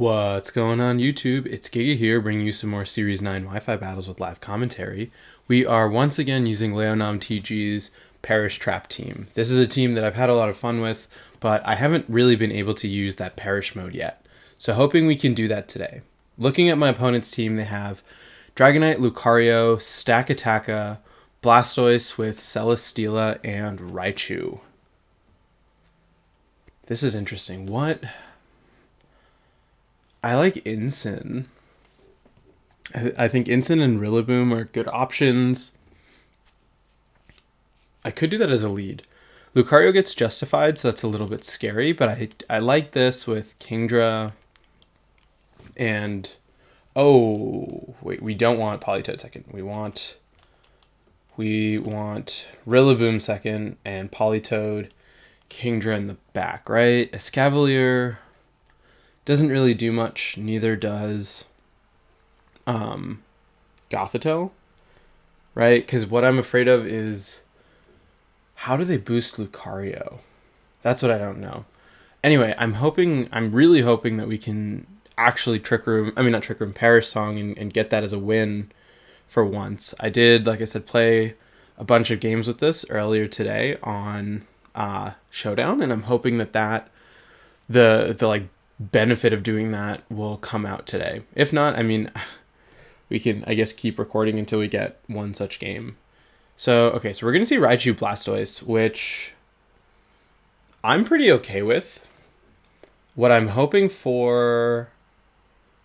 What's going on YouTube? It's Giga here bringing you some more Series 9 Wi-Fi battles with live commentary. We are once again using Leonam TG's Parish Trap team. This is a team that I've had a lot of fun with, but I haven't really been able to use that Parish mode yet. So hoping we can do that today. Looking at my opponent's team, they have Dragonite, Lucario, Stakataka, Blastoise with Celesteela, and Raichu. This is interesting. What? I like Incin. I think Incin and Rillaboom are good options. I could do that as a lead. Lucario gets justified, so that's a little bit scary, but I like this with Kingdra and... Oh, wait, we don't want Politoed second. We want Rillaboom second and Politoed, Kingdra in the back, right? Escavalier doesn't really do much. Neither does Gothitelle, right? Because what I'm afraid of is how do they boost Lucario? That's what I don't know. Anyway, I'm really hoping that we can actually Parish Song and get that as a win for once. I did, like I said, play a bunch of games with this earlier today on Showdown, and I'm hoping that the like benefit of doing that will come out today. If not, I mean, we can, I guess, keep recording until we get one such game. So, okay, so we're going to see Raichu Blastoise, which I'm pretty okay with. What I'm hoping for...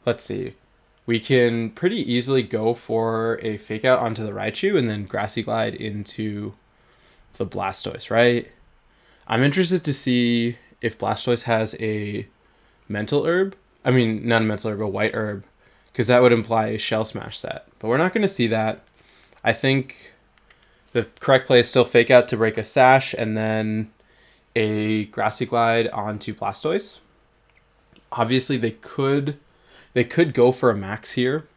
Let's see. We can pretty easily go for a Fake Out onto the Raichu and then Grassy Glide into the Blastoise, right? I'm interested to see if Blastoise has a Mental Herb. I mean, not a Mental Herb, a White Herb. Because that would imply a Shell Smash set. But we're not going to see that. I think the correct play is still Fake Out to break a Sash and then a Grassy Glide onto Blastoise. Obviously, they could go for a Max here.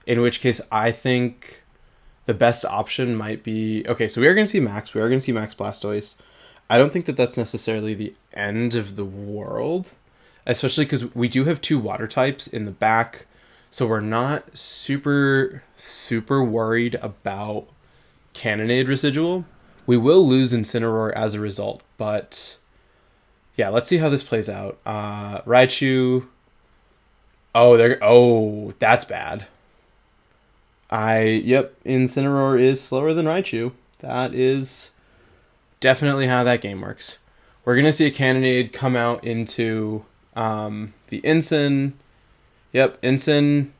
In which case, I think the best option might be... Okay, so we are going to see Max. We are going to see Max Blastoise. I don't think that that's necessarily the end of the world. Especially because we do have two water types in the back. So we're not super worried about Cannonade residual. We will lose Incineroar as a result. But yeah, let's see how this plays out. Raichu. Oh, that's bad. Incineroar is slower than Raichu. That is definitely how that game works. We're going to see a Cannonade come out into... the Incin, Incin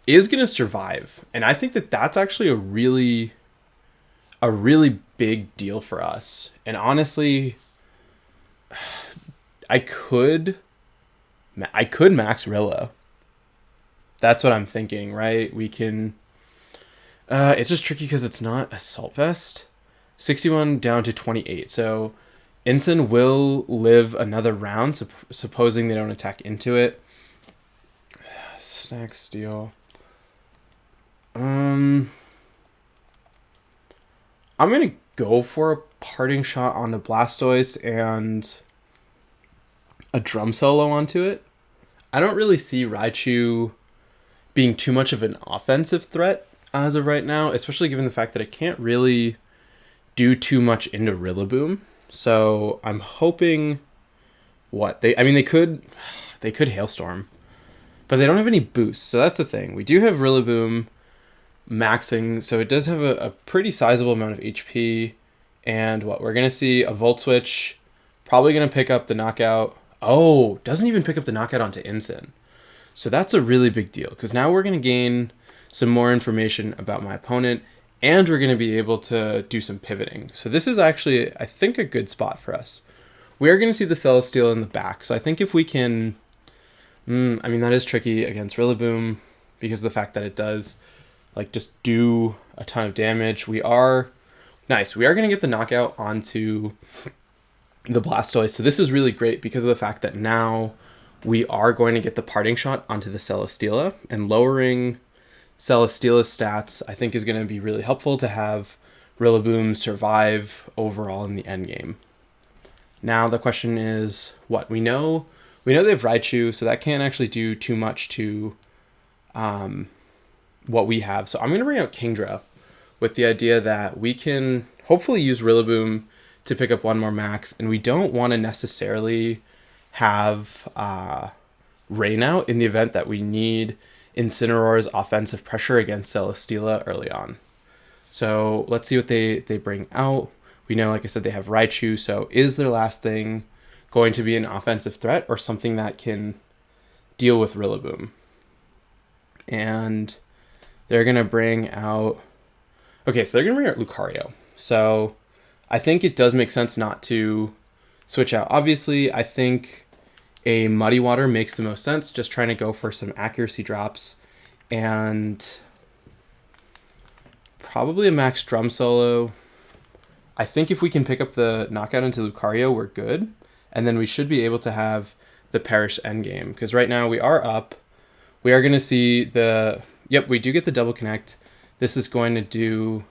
is going to survive. And I think that that's actually a really big deal for us. And honestly, I could max Rilla. That's what I'm thinking, right? We can... it's just tricky because it's not Assault Vest. 61 down to 28. So... Incin will live another round, supposing they don't attack into it. Snack Steel. I'm going to go for a Parting Shot onto Blastoise and a Drum Solo onto it. I don't really see Raichu being too much of an offensive threat as of right now, especially given the fact that it can't really do too much into Rillaboom. So I'm hoping they could Hailstorm, but they don't have any boosts. So that's the thing. We do have Rillaboom maxing, so it does have a pretty sizable amount of HP. And we're going to see a Volt Switch, probably going to pick up the knockout. Oh, doesn't even pick up the knockout onto Incin. So that's a really big deal because now we're going to gain some more information about my opponent. And we're going to be able to do some pivoting. So this is actually, I think, a good spot for us. We are going to see the Celesteela in the back. So I think if we can... that is tricky against Rillaboom because of the fact that it does just do a ton of damage. We are... Nice. We are going to get the knockout onto the Blastoise. So this is really great because of the fact that now we are going to get the Parting Shot onto the Celesteela and lowering... Celesteela's stats, I think, is going to be really helpful to have Rillaboom survive overall in the end game. Now the question is, we know We know they have Raichu, so that can't actually do too much to what we have. So I'm going to bring out Kingdra with the idea that we can hopefully use Rillaboom to pick up one more max, and we don't want to necessarily have Rain out in the event that we need Incineroar's offensive pressure against Celesteela early on. So let's see what they bring out. We know, like I said, they have Raichu, so is their last thing going to be an offensive threat or something that can deal with Rillaboom? And they're going to bring out... Okay, so they're going to bring out Lucario. So I think it does make sense not to switch out. Obviously, I think a Muddy Water makes the most sense, just trying to go for some accuracy drops. And probably a max Drum Solo. I think if we can pick up the knockout into Lucario, we're good. And then we should be able to have the Perish endgame. Because right now we are up. We are going to see the... Yep, we do get the double connect. This is going to do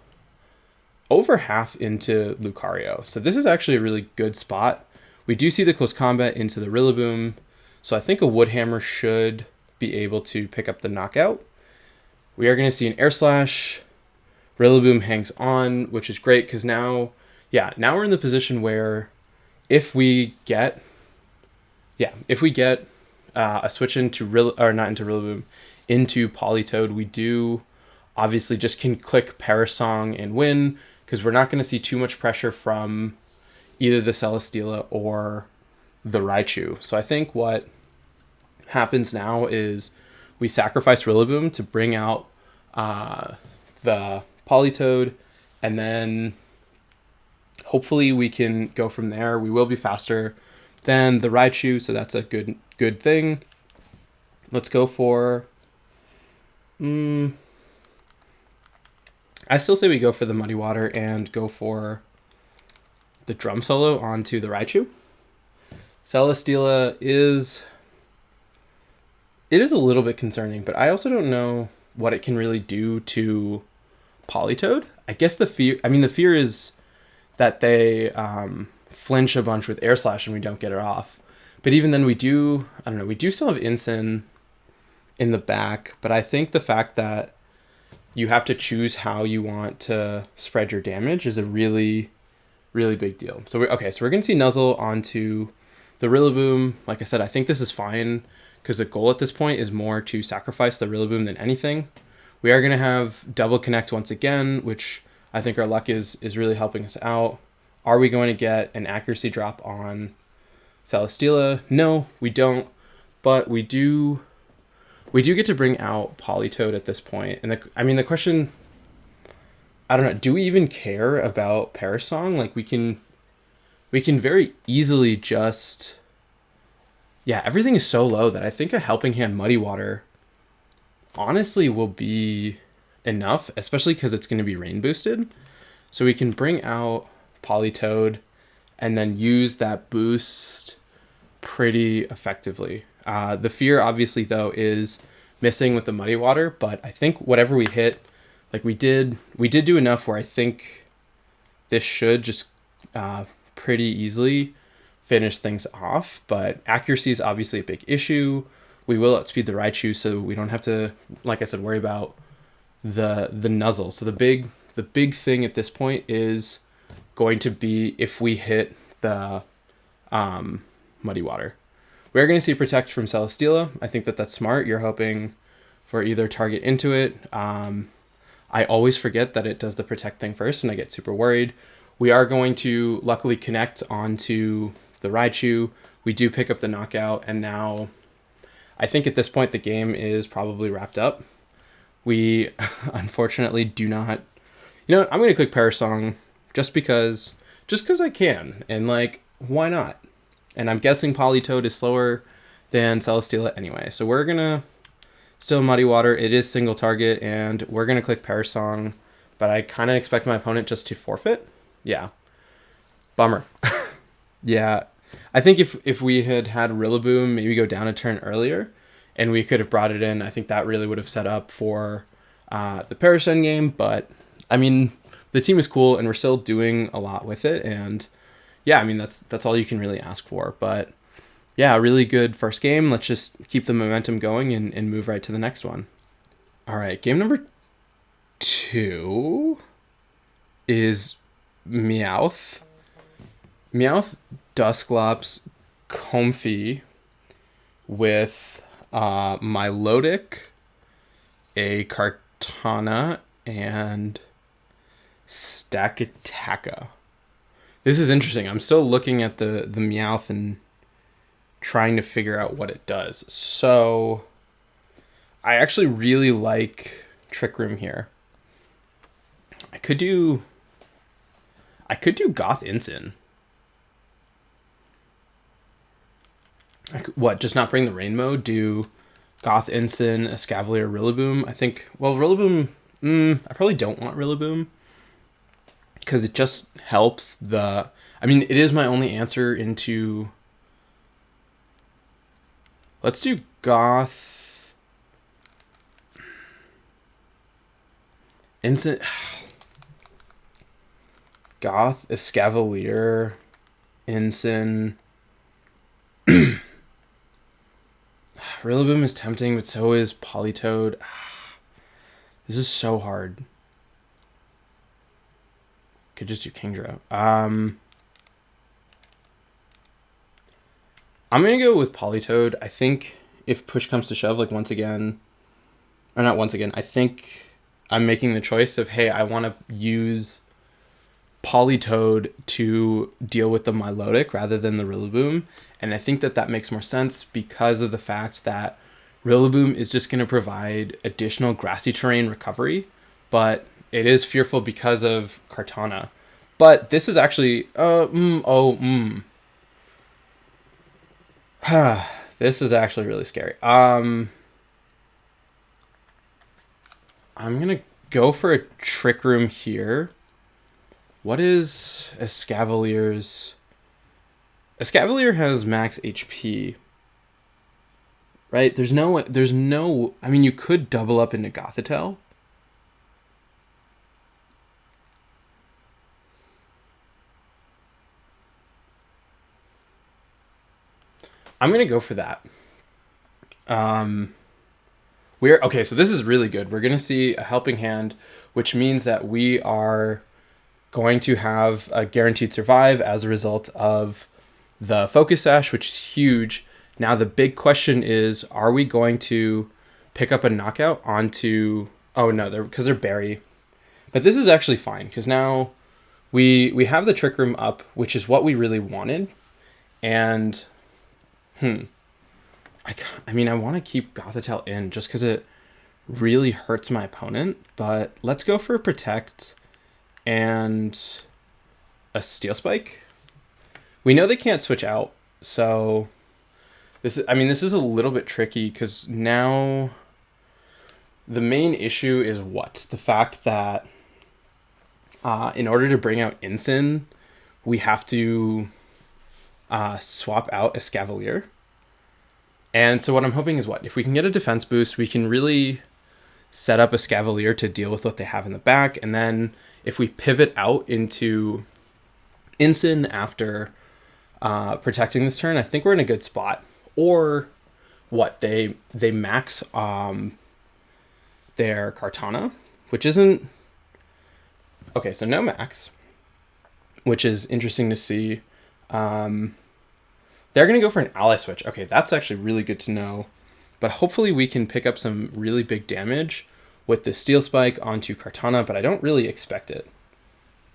over half into Lucario. So this is actually a really good spot. We do see the close combat into the Rillaboom. So I think a Wood Hammer should be able to pick up the knockout. We are going to see an Air Slash. Rillaboom hangs on, which is great because now we're in the position where if we get a switch into Rillaboom, into Politoed, we do obviously just can click Perish Song and win because we're not going to see too much pressure from either the Celesteela or the Raichu. So I think what happens now is we sacrifice Rillaboom to bring out the Politoed, and then hopefully we can go from there. We will be faster than the Raichu, so that's a good thing. Let's go for... I still say we go for the Muddy Water and go for the Drum Solo onto the Raichu. Celesteela is a little bit concerning, but I also don't know what it can really do to Politoed. I guess the fear is that they flinch a bunch with Air Slash and we don't get it off. But even then we do still have Incin in the back, but I think the fact that you have to choose how you want to spread your damage is a really, really big deal. So we're going to see Nuzzle onto the Rillaboom. Like I said, I think this is fine because the goal at this point is more to sacrifice the Rillaboom than anything. We are going to have double connect once again, which I think our luck is really helping us out. Are we going to get an accuracy drop on Celesteela? No, we don't. But we do get to bring out Politoed at this point. And the question, I don't know, do we even care about Perish Song? Like we can very easily just... Yeah, everything is so low that I think a Helping Hand Muddy Water honestly will be enough, especially because it's going to be rain boosted. So we can bring out Politoed and then use that boost pretty effectively. The fear obviously though is missing with the Muddy Water, but I think whatever we hit, like we did do enough where I think this should just pretty easily finish things off. But accuracy is obviously a big issue. We will outspeed the Raichu, so we don't have to, like I said, worry about the Nuzzle. So the big thing at this point is going to be if we hit the Muddy Water. We're going to see Protect from Celesteela. I think that's smart. You're hoping for either target into it. I always forget that it does the Protect thing first, and I get super worried. We are going to luckily connect onto the Raichu. We do pick up the knockout, and now I think at this point the game is probably wrapped up. We unfortunately do not... I'm going to click Perish Song just because I can, and like, why not? And I'm guessing Politoed is slower than Celesteela anyway. So we're going to still Muddy Water. It is single target, and we're going to click Perish Song, but I kind of expect my opponent just to forfeit. Yeah. Bummer. Yeah. I think if we had Rillaboom maybe go down a turn earlier and we could have brought it in, I think that really would have set up for the Perish endgame. But, I mean, the team is cool, and we're still doing a lot with it, and... Yeah, I mean, that's all you can really ask for. But yeah, a really good first game. Let's just keep the momentum going and move right to the next one. All right, game number 2 is Meowth. Meowth Dusclops Comfy with Milotic, a Kartana, and Stakataka. This is interesting. I'm still looking at the Meowth and trying to figure out what it does. So I actually really like Trick Room here. I could do Goth Ensign. What, just not bring the rain mode? Do Goth Ensign, Escavalier, Rillaboom? I think, well, Rillaboom, I probably don't want Rillaboom because it just helps the, I mean, it is my only answer into, let's do Goth Ensign, Goth, Escavalier, Ensign. Rillaboom is tempting, but so is Politoed. This is so hard. Could just do Kingdra. I'm gonna go with Politoed. I think if push comes to shove, like once again, or not once again, I think I'm making the choice of, hey, I want to use Politoed to deal with the Milotic rather than the Rillaboom. And I think that makes more sense because of the fact that Rillaboom is just going to provide additional grassy terrain recovery, but it is fearful because of Kartana. But this is actually, this is actually really scary. I'm going to go for a Trick Room here. What is Escavalier's? Escavalier has max HP, right? There's no, I mean, you could double up into Gothitelle. I'm going to go for that. Okay, so this is really good. We're going to see a helping hand, which means that we are going to have a guaranteed survive as a result of the Focus Sash, which is huge. Now the big question is, are we going to pick up a knockout onto... Oh no, because they're Berry. But this is actually fine, because now we have the Trick Room up, which is what we really wanted. And, I mean, I want to keep Gothitelle in just because it really hurts my opponent. But let's go for a Protect and a Steel Spike. We know they can't switch out, so this is a little bit tricky because now the main issue is what? The fact that in order to bring out Ensign, we have to swap out Escavalier. And so what I'm hoping is what? If we can get a defense boost, we can really set up Escavalier to deal with what they have in the back. And then if we pivot out into Ensign after protecting this turn, I think we're in a good spot. Or what? They max their Kartana, which isn't... Okay, so no max, which is interesting to see. They're going to go for an ally switch. Okay, that's actually really good to know. But hopefully we can pick up some really big damage with the Steel Spike onto Kartana, but I don't really expect it.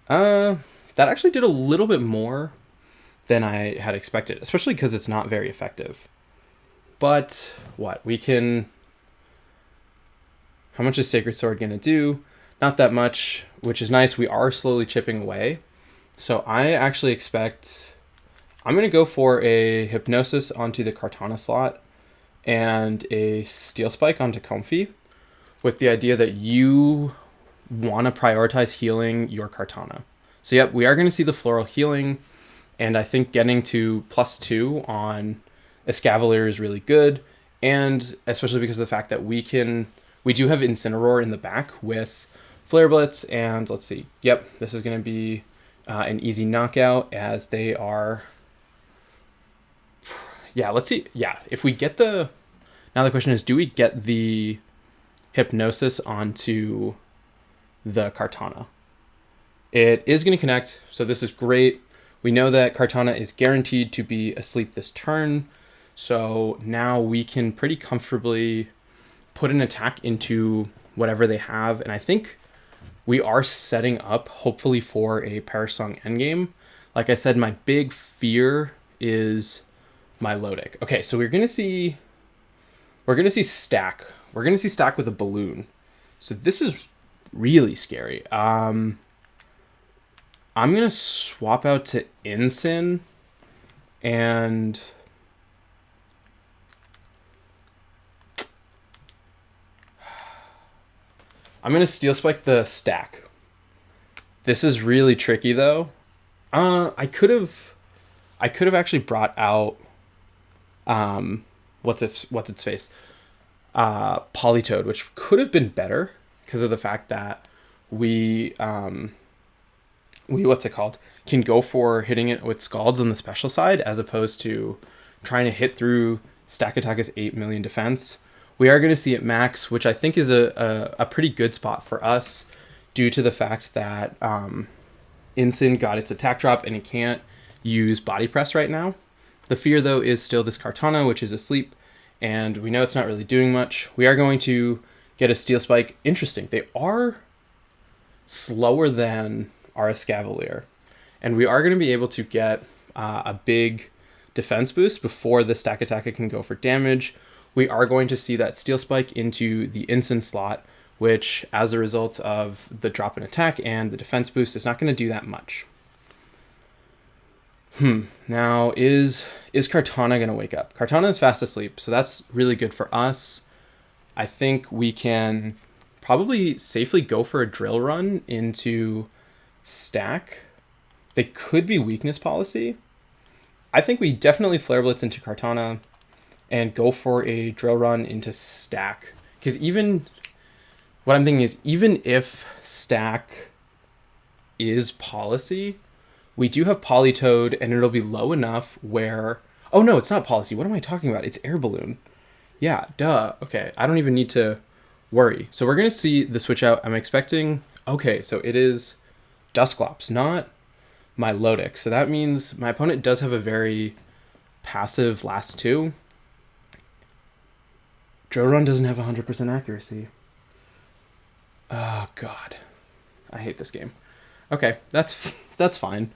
That actually did a little bit more than I had expected, especially because it's not very effective. But what? We can... How much is Sacred Sword going to do? Not that much, which is nice. We are slowly chipping away. So I actually expect... I'm going to go for a Hypnosis onto the Kartana slot and a Steel Spike onto Comfy with the idea that you want to prioritize healing your Kartana. So yep, we are going to see the Floral healing, and I think getting to +2 on Escavalier is really good, and especially because of the fact that we do have Incineroar in the back with Flare Blitz, and let's see. Yep, this is going to be an easy knockout as they are... yeah, let's see. Yeah, if we get the... Now the question is, do we get the hypnosis onto the Kartana? It is going to connect, so this is great. We know that Kartana is guaranteed to be asleep this turn, so now we can pretty comfortably put an attack into whatever they have, and I think we are setting up, hopefully, for a Parasong endgame. Like I said, my big fear is my Lodic. Okay, so we're gonna see stack. We're gonna see stack with a balloon. So this is really scary. I'm gonna swap out to Ensign, and I'm gonna Steel Spike the stack. This is really tricky though. I could have actually brought out what's its face, Polytoad, which could have been better because of the fact that we what's it called, can go for hitting it with Scalds on the special side as opposed to trying to hit through Stack Attacker's 8 million defense. We are going to see it max, which I think is a pretty good spot for us due to the fact that Ensign got its attack drop and it can't use Body Press right now. The fear, though, is still this Kartana, which is asleep, and we know it's not really doing much. We are going to get a Steel Spike. Interesting. They are slower than our Escavalier, and we are going to be able to get a big defense boost before the Stack Attacker can go for damage. We are going to see that Steel Spike into the Ensign slot, which, as a result of the drop in attack and the defense boost, is not going to do that much. Now, is Kartana going to wake up? Kartana is fast asleep, so that's really good for us. I think we can probably safely go for a drill run into stack. They could be weakness policy. I think we definitely Flare Blitz into Kartana and go for a drill run into stack. Because even... What I'm thinking is, even if stack is policy, we do have Polytoad, and it'll be low enough where... Oh, no, it's not policy. What am I talking about? It's Air Balloon. Yeah, duh. Okay, I don't even need to worry. So we're going to see the switch out. I'm expecting... Okay, so it is Dusclops, not my Lodic. So that means my opponent does have a very passive last two. Drill Run doesn't have 100% accuracy. Oh, God. I hate this game. Okay, that's fine.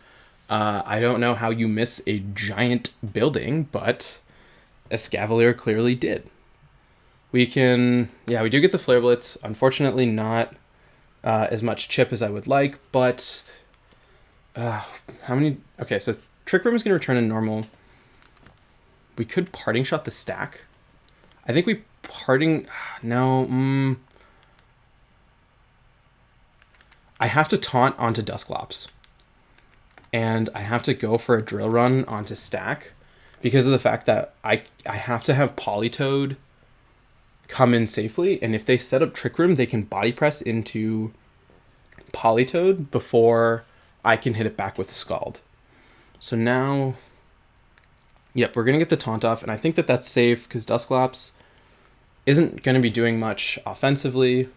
I don't know how you miss a giant building, but Escavalier clearly did. We can... Yeah, we do get the Flare Blitz. Unfortunately, not as much chip as I would like, but... how many... Okay, so Trick Room is going to return in normal. We could Parting Shot the stack. I think we Parting... No, I have to taunt onto Dusclops. And I have to go for a drill run onto stack because of the fact that I have to have Polytoad come in safely. And if they set up Trick Room, they can Body Press into Polytoad before I can hit it back with Scald. So now, yep, we're going to get the taunt off. And I think that that's safe because Dusclops isn't going to be doing much offensively.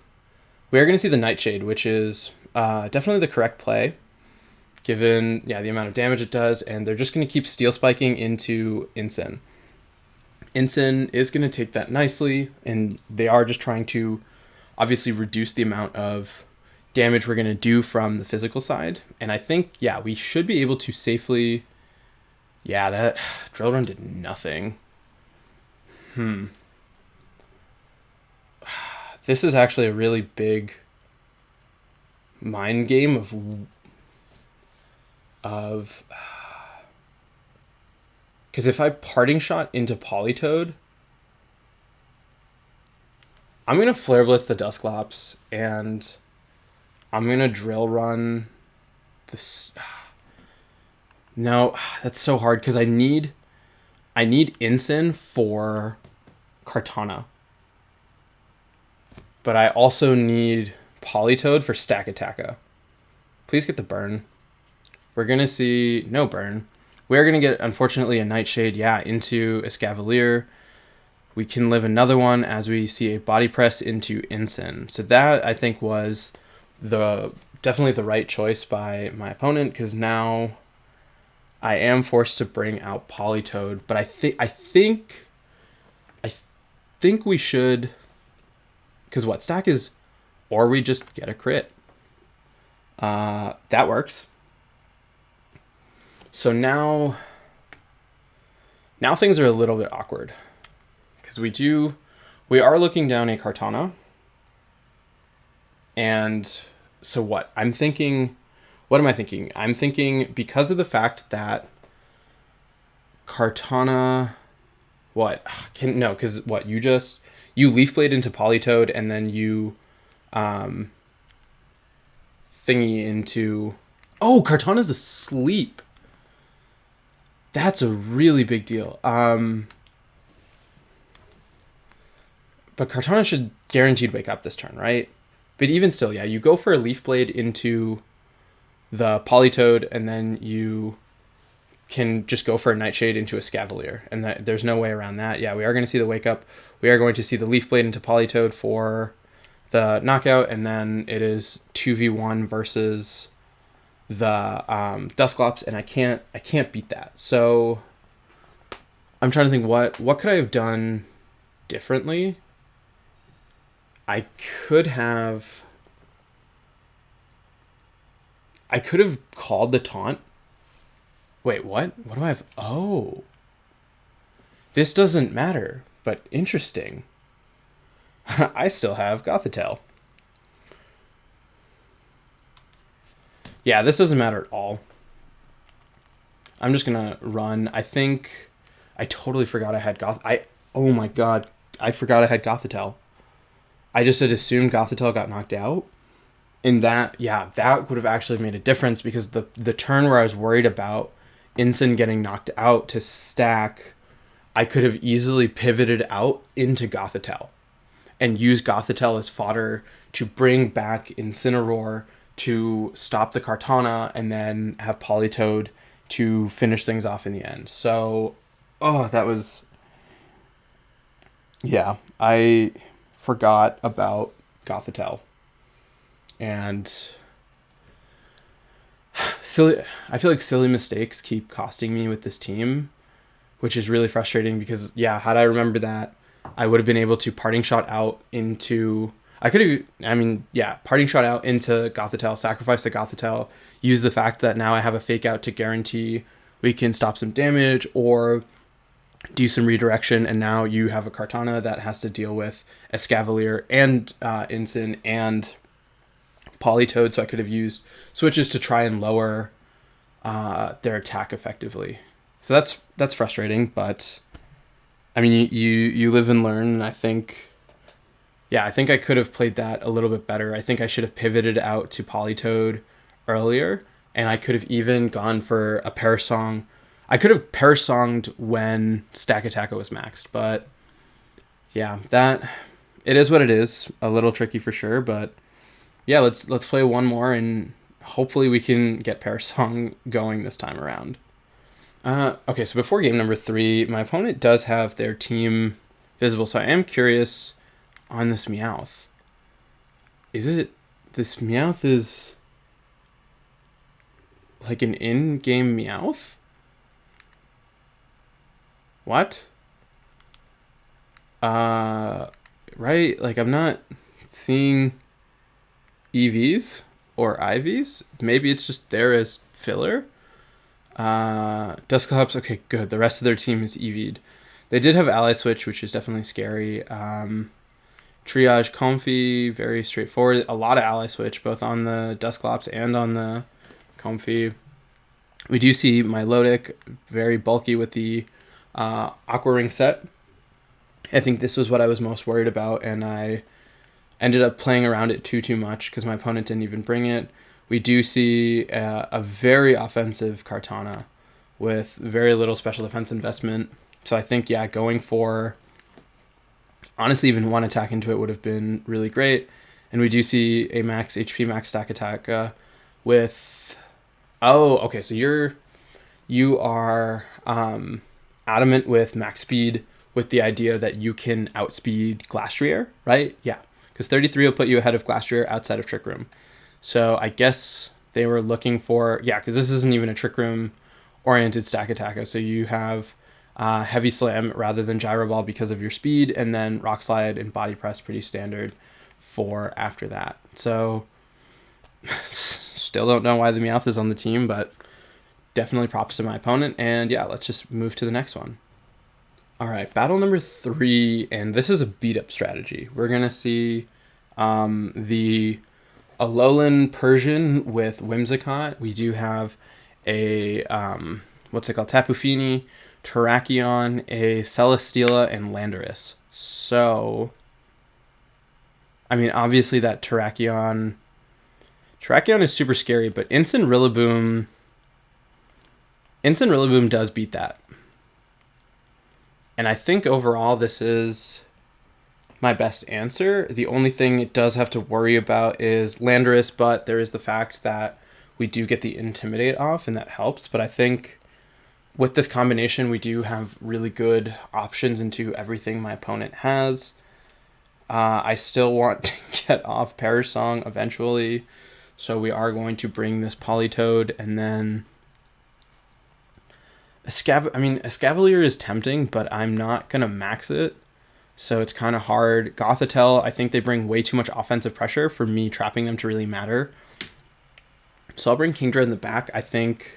We are going to see the Nightshade, which is... definitely the correct play, given the amount of damage it does, and they're just going to keep Steel Spiking into Ensign. Ensign is going to take that nicely, and they are just trying to obviously reduce the amount of damage we're going to do from the physical side. And I think, we should be able to safely... Yeah, that Drill Run did nothing. This is actually a really big... mind game of because if I Parting Shot into Polytoad, I'm gonna Flare Blitz the Dusclops and I'm gonna Drill Run this. No, that's so hard because I need Ensign for Kartana, but I also need Polytoad for Stack Attacker. Please get the burn. We're going to see... No burn. We're going to get, unfortunately, a Nightshade, into Escavalier. We can live another one as we see a body press into Ensign. So that, I think, was definitely the right choice by my opponent, because now I am forced to bring out Politoed. But I think we should, because what stack is, or we just get a crit. That works. So now things are a little bit awkward, because we are looking down a Kartana. And so what am I thinking? I'm thinking, because of the fact that Kartana, because you Leaf Blade into Politoed, and then you thingy into, Kartana's asleep. That's a really big deal. But Kartana should guaranteed wake up this turn, right? But even still, you go for a Leaf Blade into the Politoed, and then you can just go for a Nightshade into a Scavalier, and there's no way around that. We are going to see the wake up. We are going to see the Leaf Blade into Politoed for the knockout, and then it is 2v1 versus the Dusclops, and I can't beat that. So I'm trying to think, what could I have done differently? I could have called the taunt. Wait, what? What do I have? Oh. This doesn't matter, but interesting. I still have Gothitelle. Yeah, this doesn't matter at all. I'm just going to run. I think I totally forgot I had oh my god. I forgot I had Gothitelle. I just had assumed Gothitelle got knocked out. And that would have actually made a difference, because the turn where I was worried about Ensign getting knocked out to stack, I could have easily pivoted out into Gothitelle and used Gothitelle as fodder to bring back Incineroar to stop the Kartana, and then have Politoed to finish things off in the end. So, that was... I forgot about Gothitelle. And I feel like silly mistakes keep costing me with this team, which is really frustrating, because had I remembered that, I would have been able to parting shot out into parting shot out into Gothitelle, sacrifice the Gothitelle, use the fact that now I have a fake out to guarantee we can stop some damage, or do some redirection, and now you have a Kartana that has to deal with Escavalier and Ensign and Politoed, so I could have used switches to try and lower their attack effectively. So that's frustrating, but I mean, you live and learn, and I think I could have played that a little bit better. I think I should have pivoted out to Politoed earlier, and I could have even gone for a Parasong. I could have Parasonged when Stack Attacker was maxed, but that it is what it is. A little tricky for sure, but let's play one more, and hopefully we can get Parasong going this time around. Okay, so before game number 3, my opponent does have their team visible, so I am curious on this Meowth. This Meowth is like an in-game Meowth? What? Right? Like, I'm not seeing EVs or IVs. Maybe it's just there as filler. Dusclops, okay, good. The rest of their team is EV'd. They did have Ally Switch, which is definitely scary. Triage Comfy, very straightforward. A lot of Ally Switch, both on the Dusclops and on the Comfy. We do see Milotic, very bulky with the Aqua Ring set. I think this was what I was most worried about, and I ended up playing around it too much because my opponent didn't even bring it. We do see a very offensive Kartana with very little special defense investment. So I think, going for, honestly, even one attack into it would have been really great. And we do see a max HP, max stack attack with... Oh, okay, so you're you are adamant with max speed with the idea that you can outspeed Glastrier, right? Yeah, because 33 will put you ahead of Glastrier outside of Trick Room. So I guess they were looking for, yeah, because this isn't even a Trick Room oriented stack attacker. So you have Heavy Slam rather than Gyro Ball because of your speed, and then Rock Slide and Body Press pretty standard for after that. So still don't know why the Meowth is on the team, but definitely props to my opponent. And yeah, let's just move to the next one. All right, battle number 3, and this is a beat-up strategy. We're going to see the Alolan Persian with Whimsicott. We do have a, what's it called, Tapu Fini, Terrakion, a Celesteela, and Landorus. So, I mean, obviously that Terrakion is super scary, but Instant Rillaboom does beat that. And I think overall this is my best answer. The only thing it does have to worry about is Landorus, but there is the fact that we do get the Intimidate off, and that helps. But I think with this combination, we do have really good options into everything my opponent has. I still want to get off Perish Song eventually, so we are going to bring this Politoed, and then Escavalier is tempting, but I'm not going to max it, so it's kind of hard. Gothitelle, I think they bring way too much offensive pressure for me trapping them to really matter. So I'll bring Kingdra in the back. I think...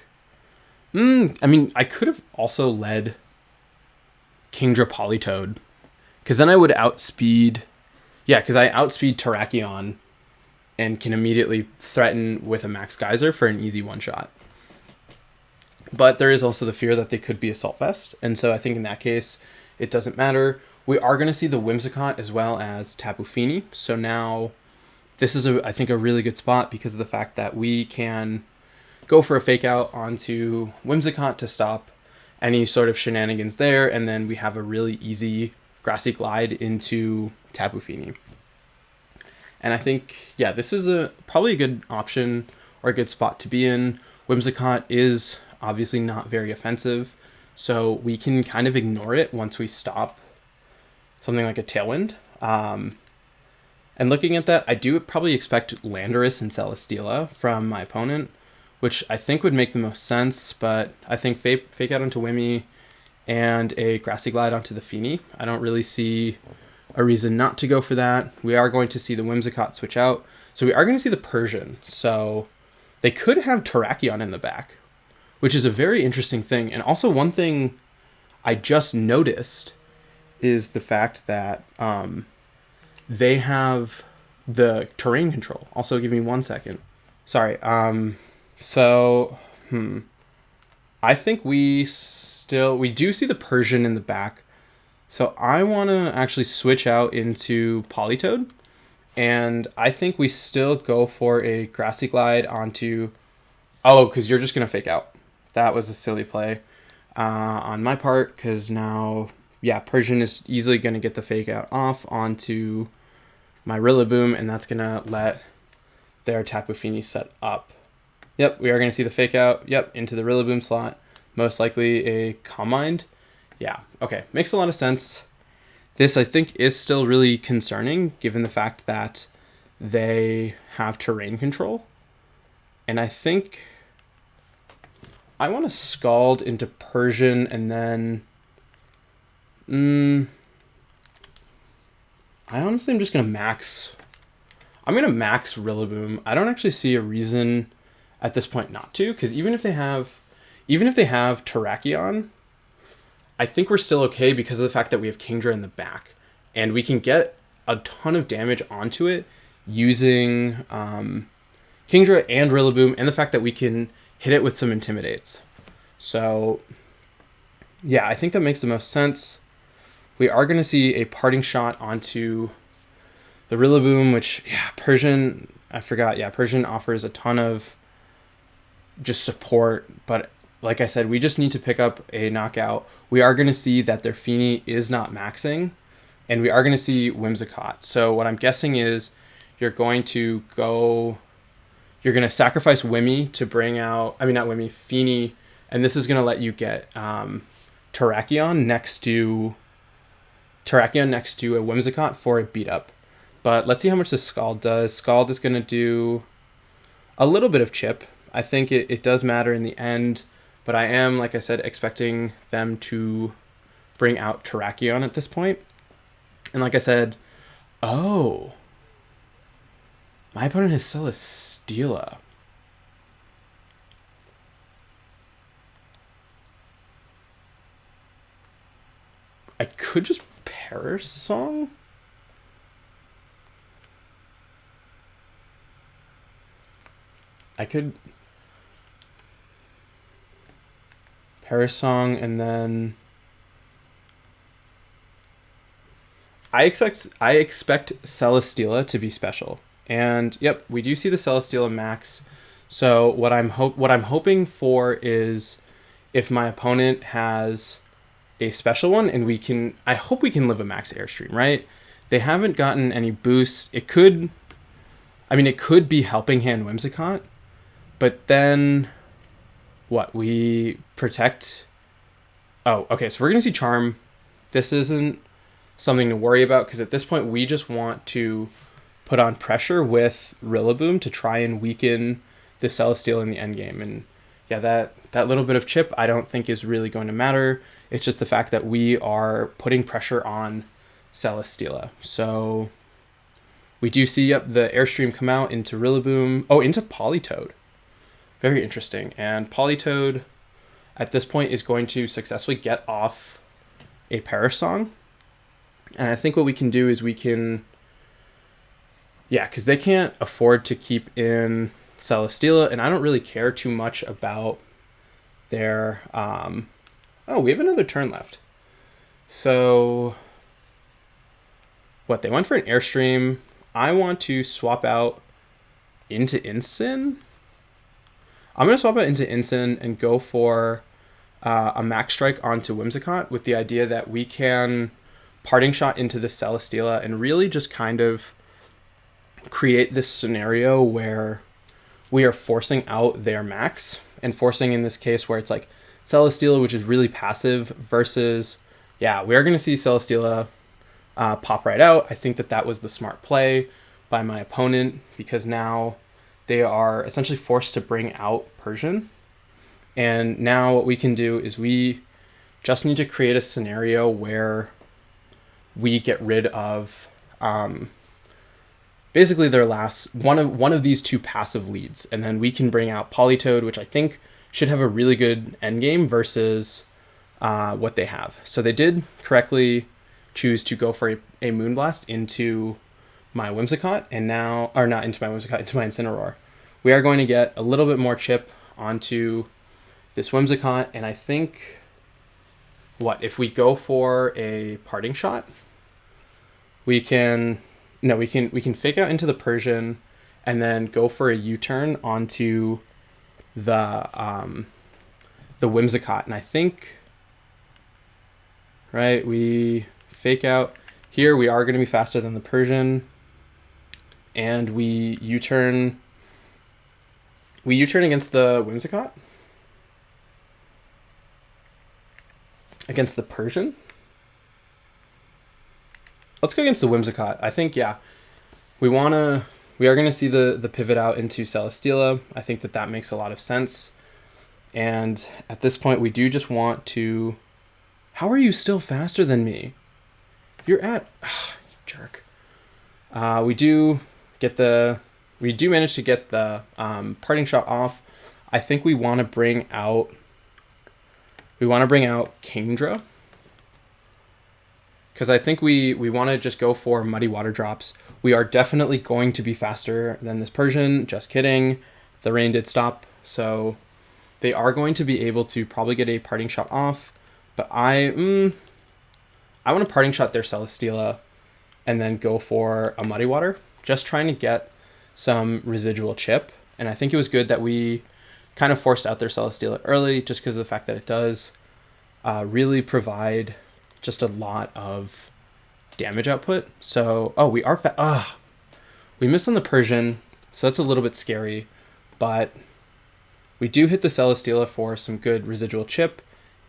I could have also led Kingdra Politoed, because then I would outspeed... Yeah, because I outspeed Terrakion and can immediately threaten with a Max Geyser for an easy one-shot. But there is also the fear that they could be Assault Vest, and so I think in that case, it doesn't matter. We are going to see the Whimsicott as well as Tapu Fini, so now this is, I think, a really good spot because of the fact that we can go for a Fake Out onto Whimsicott to stop any sort of shenanigans there, and then we have a really easy Grassy Glide into Tapu Fini. And I think, yeah, this is probably a good option or a good spot to be in. Whimsicott is obviously not very offensive, so we can kind of ignore it once we stop something like a Tailwind. And looking at that, I do probably expect Landorus and Celesteela from my opponent, which I think would make the most sense, but I think Fake Out onto Wimmy and a Grassy Glide onto the Fini. I don't really see a reason not to go for that. We are going to see the Whimsicott switch out, so we are going to see the Persian. So they could have Terrakion in the back, which is a very interesting thing. And also one thing I just noticed is the fact that they have the terrain control. Also, give me 1 second. Sorry. I think we do see the Persian in the back. So I want to actually switch out into Politoed. And I think we still go for a Grassy Glide onto... Oh, because you're just going to Fake Out. That was a silly play on my part, because now, yeah, Persian is easily going to get the Fake Out off onto my Rillaboom, and that's going to let their Tapu Fini set up. Yep, we are going to see the Fake Out. Yep, into the Rillaboom slot. Most likely a Calm Mind. Yeah, okay, makes a lot of sense. This, I think, is still really concerning, given the fact that they have terrain control. And I think I want to Scald into Persian, and then... I honestly am just going to max... I'm going to max Rillaboom. I don't actually see a reason at this point not to, because even if they have Terrakion, I think we're still okay because of the fact that we have Kingdra in the back, and we can get a ton of damage onto it using Kingdra and Rillaboom, and the fact that we can hit it with some Intimidates. So, yeah, I think that makes the most sense. We are going to see a Parting Shot onto the Rillaboom, which, yeah, Persian offers a ton of just support, but like I said, we just need to pick up a knockout. We are going to see that their Fini is not maxing, and we are going to see Whimsicott. So what I'm guessing is you're going to sacrifice Wimmy to bring out, Fini And this is going to let you get Terrakion next to a Whimsicott for a beat up. But let's see how much this Scald does. Scald is going to do a little bit of chip. I think it does matter in the end, but I am, like I said, expecting them to bring out Terrakion at this point. And like I said, oh, my opponent has Celesteela. I could just Perish Song? I could Perish Song, and then I expect Celesteela to be special. And yep, we do see the Celesteela max. So what I'm hoping for is if my opponent has a special one, and I hope we can live a max Airstream, right? They haven't gotten any boosts. It could be Helping Hand Whimsicott, but then what? We protect. Oh, okay. So we're going to see Charm. This isn't something to worry about because at this point we just want to put on pressure with Rillaboom to try and weaken the Celesteela in the endgame. And yeah, that little bit of chip I don't think is really going to matter. It's just the fact that we are putting pressure on Celesteela. So we do see the Airstream come out into Rillaboom. Oh, into Politoed. Very interesting. And Politoed at this point is going to successfully get off a Perish Song. And I think what we can do is because they can't afford to keep in Celesteela, and I don't really care too much about their... Oh, we have another turn left. So, they went for an Airstream. I want to swap out into Incin. I'm going to swap out into Incin and go for a Max Strike onto Whimsicott with the idea that we can Parting Shot into the Celesteela and really just kind of create this scenario where we are forcing out their max, and forcing in this case where it's like Celesteela, which is really passive, versus, we are going to see Celesteela pop right out. I think that was the smart play by my opponent because now they are essentially forced to bring out Persian. And now what we can do is we just need to create a scenario where we get rid of basically their last one of these two passive leads, and then we can bring out Politoed, which I think should have a really good endgame versus what they have. So they did correctly choose to go for a Moonblast into my Whimsicott, and now, or not into my Whimsicott, into my Incineroar. We are going to get a little bit more chip onto this Whimsicott, and I think, if we go for a Parting Shot, we can fake out into the Persian, and then go for a U-turn onto the Whimsicott. And I think, right, we fake out here. We are going to be faster than the Persian, and we U-turn against the Whimsicott, against the Persian. Let's go against the Whimsicott. I think, we are going to see the pivot out into Celesteela. I think that makes a lot of sense. And at this point, we do just want to... How are you still faster than me? You're at... jerk. We do manage to get the Parting Shot off. I think we want to bring out Kingdra, because I think we want to just go for Muddy Water Drops. We are definitely going to be faster than this Persian. Just kidding. The rain did stop, so they are going to be able to probably get a Parting Shot off. But I want to Parting Shot their Celesteela and then go for a Muddy Water, just trying to get some residual chip. And I think it was good that we kind of forced out their Celesteela early, just because of the fact that it does really provide just a lot of damage output. So, we are we missed on the Persian, so that's a little bit scary, but We do hit the Celesteela for some good residual chip,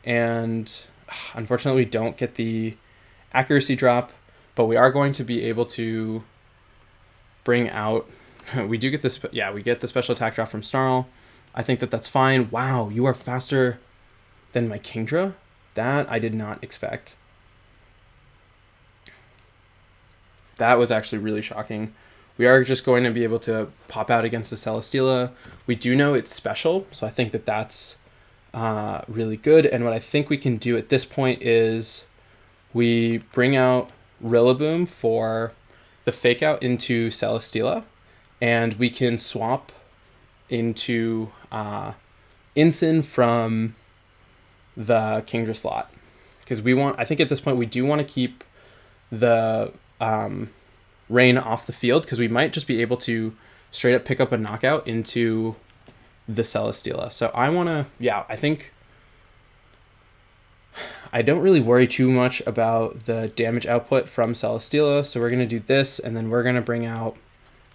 and unfortunately we don't get the accuracy drop, but we are going to be able to bring out, we do get this, yeah, we get the special attack drop from Snarl. I think that that's fine. Wow, you are faster than my Kingdra? That I did not expect. That was actually really shocking. We are just going to be able to pop out against the Celesteela. We do know it's special, so I think that that's really good. And what I think we can do at this point is we bring out Rillaboom for the fake out into Celesteela, and we can swap into Incin from the Kingdra slot. Because I think at this point we do want to keep the Rain off the field, because we might just be able to straight up pick up a knockout into the Celesteela. So I think I don't really worry too much about the damage output from Celesteela. So we're going to do this, and then we're going to bring out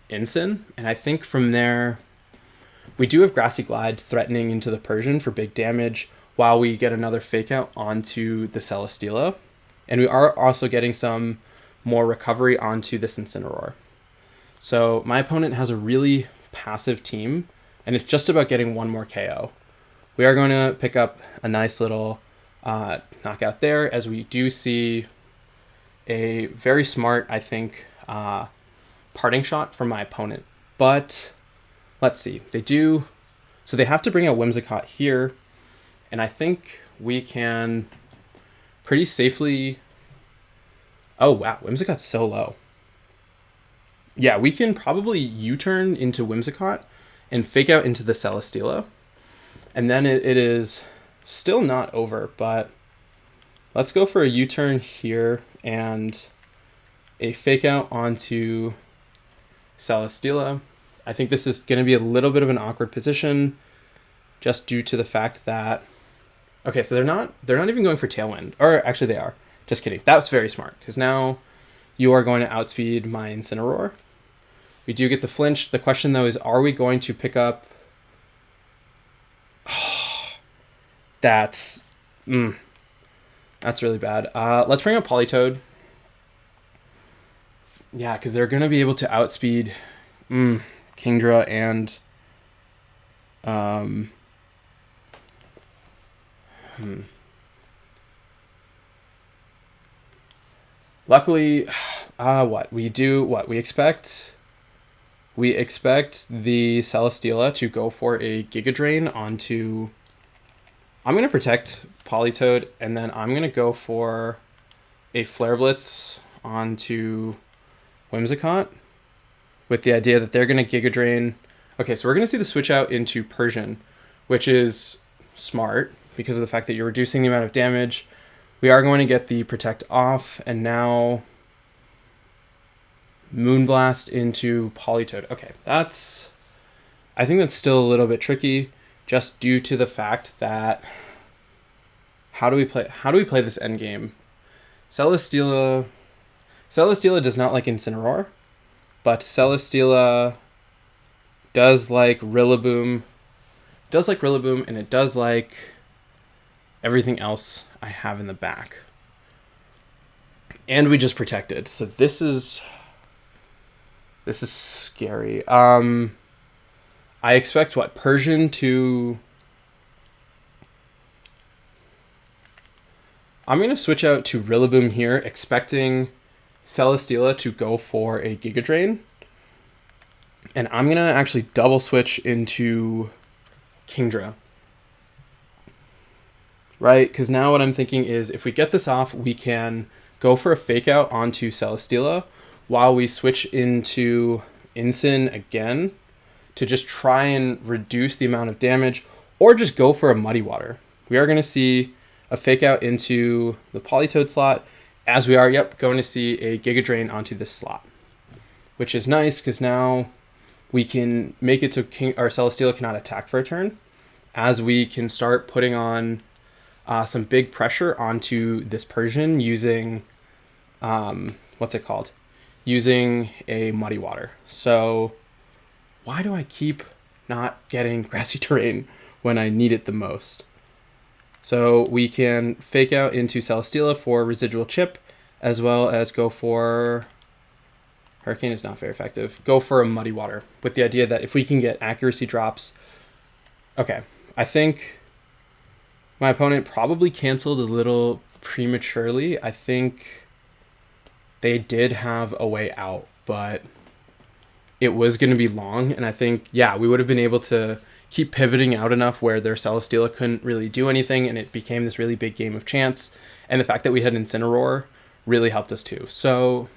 Incin. And I think from there, we do have Grassy Glide threatening into the Persian for big damage while we get another fake out onto the Celesteela. And we are also getting some more recovery onto this Incineroar. So my opponent has a really passive team, and it's just about getting one more KO. We are going to pick up a nice little knockout there, as we do see a very smart, I think, parting shot from my opponent. But let's see. So they have to bring out Whimsicott here, and I think we can pretty safely... Oh, wow. Whimsicott's so low. Yeah, we can probably U-turn into Whimsicott and fake out into the Celesteela. And then it is still not over, but let's go for a U-turn here and a fake out onto Celesteela. I think this is going to be a little bit of an awkward position just due to the fact that... Okay, so they're not even going for Tailwind. Or actually they are. Just kidding. That was very smart, because now you are going to outspeed my Incineroar. We do get the flinch. The question, though, is are we going to pick up... That's really bad. Let's bring up Politoed. Yeah, because they're going to be able to outspeed Kingdra and... Luckily, we expect the Celesteela to go for a Giga Drain onto... I'm going to protect Politoed, and then I'm going to go for a Flare Blitz onto Whimsicott with the idea that they're going to Giga Drain. Okay, so we're going to see the switch out into Persian, which is smart because of the fact that you're reducing the amount of damage. We are going to get the Protect off, and now Moonblast into Politoed. Okay, I think that's still a little bit tricky, just due to the fact that how do we play this endgame? Celesteela does not like Incineroar, but Celesteela does like Rillaboom. And it does like everything else I have in the back. And we just protected. So this is scary. I expect Persian to... I'm going to switch out to Rillaboom here, expecting Celesteela to go for a Giga Drain. And I'm going to actually double switch into Kingdra. Right? Because now what I'm thinking is if we get this off, we can go for a fake out onto Celesteela while we switch into Incin again to just try and reduce the amount of damage, or just go for a Muddy Water. We are going to see a fake out into the Politoed slot, as we are, going to see a Giga Drain onto this slot, which is nice because now we can make it so Celesteela cannot attack for a turn, as we can start putting on some big pressure onto this Persian using, using a Muddy Water. So why do I keep not getting Grassy Terrain? when I need it the most. So we can fake out into Celesteela for residual chip, as well as go for... Hurricane is not very effective. Go for a Muddy Water, with the idea that if we can get accuracy drops... Okay, I think my opponent probably canceled a little prematurely. I think they did have a way out, but it was going to be long, and I think, yeah, we would have been able to keep pivoting out enough where their Celesteela couldn't really do anything, and it became this really big game of chance. And the fact that we had Incineroar really helped us too. So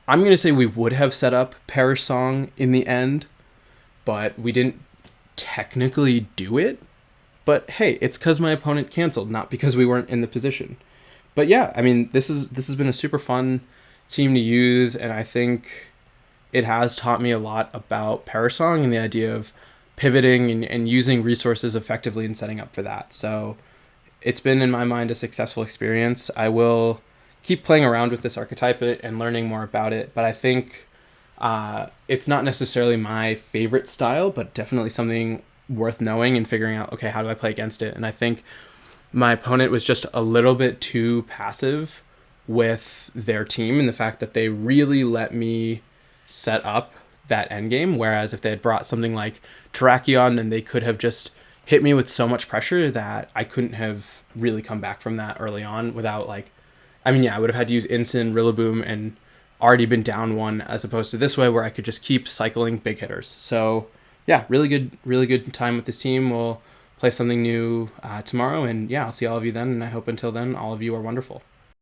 I'm going to say we would have set up Perish Song in the end, but we didn't technically do it. But hey, it's because my opponent canceled, not because we weren't in the position. But yeah, I mean, this has been a super fun team to use, and I think it has taught me a lot about Perish Song and the idea of pivoting and using resources effectively and setting up for that. So it's been, in my mind, a successful experience. I will keep playing around with this archetype and learning more about it, but I think it's not necessarily my favorite style, but definitely something worth knowing and figuring out, okay, how do I play against it? And I think my opponent was just a little bit too passive with their team, and the fact that they really let me set up that endgame, whereas if they had brought something like Terrakion, then they could have just hit me with so much pressure that I couldn't have really come back from that early on without, like, I mean, yeah, I would have had to use Incin, Rillaboom, and already been down one, as opposed to this way where I could just keep cycling big hitters. So yeah, really good time with this team. We'll play something new tomorrow, and yeah, I'll see all of you then, and I hope until then all of you are wonderful.